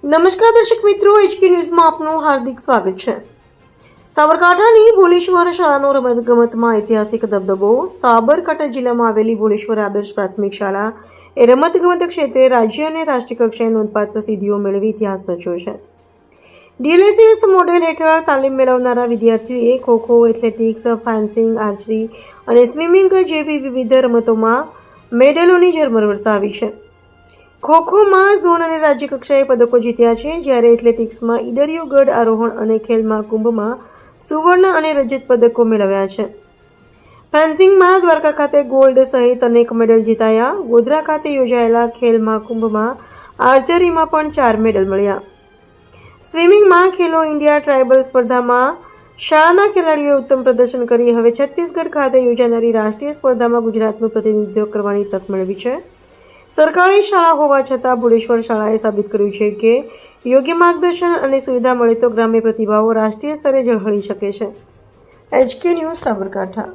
નમસ્કાર દર્શક મિત્રો, એચકે ન્યૂઝમાં આપનું હાર્દિક સ્વાગત છે। સાબરકાંઠાની ભોલેશ્વર શાળાનો રમતગમતમાં ઐતિહાસિક દબદબો। સાબરકાંઠા જિલ્લામાં આવેલી ભોલેશ્વર આદર્શ પ્રાથમિક શાળા એ રમતગમત ક્ષેત્રે રાજ્ય અને રાષ્ટ્રીય કક્ષાએ નોંધપાત્ર સિદ્ધિઓ મેળવી ઇતિહાસ રચ્યો છે। DLSS મોડેલ હેઠળ તાલીમ મેળવનારા વિદ્યાર્થીઓએ ખોખો, એથ્લેટિક્સ, ફેન્સિંગ, આર્ચરી અને સ્વિમિંગ જેવી વિવિધ રમતોમાં મેડલોની ઝરમર વરસાવી છે। ખોખોમાં ઝોન અને રાજ્ય કક્ષાએ પદકો જીત્યા છે, જ્યારે એથ્લેટિક્સમાં ઈડરિયો ગઢ આરોહણ અને ખેલ મહાકુંભમાં સુવર્ણ અને રજત પદકો મેળવ્યા છે। ફેન્સિંગમાં દ્વારકા ખાતે ગોલ્ડ સહિત અનેક મેડલ જીતાયા। ગોધરા ખાતે યોજાયેલા ખેલ મહાકુંભમાં આર્ચરીમાં પણ 4 મેડલ મળ્યા। સ્વિમિંગમાં ખેલો ઇન્ડિયા ટ્રાયબલ સ્પર્ધામાં શાળાના ખેલાડીઓએ ઉત્તમ પ્રદર્શન કરી હવે છત્તીસગઢ ખાતે યોજાનારી રાષ્ટ્રીય સ્પર્ધામાં ગુજરાતનું પ્રતિનિધિત્વ કરવાની તક મેળવી છે। સરકારી શાળા હોવા છતાં ભોલેશ્વર શાળાએ સાબિત કર્યું છે કે યોગ્ય માર્ગદર્શન અને સુવિધા મળે તો ગ્રામ્ય પ્રતિભાઓ રાષ્ટ્રીય સ્તરે ઝળહળી શકે છે। HK news Sabarkantha.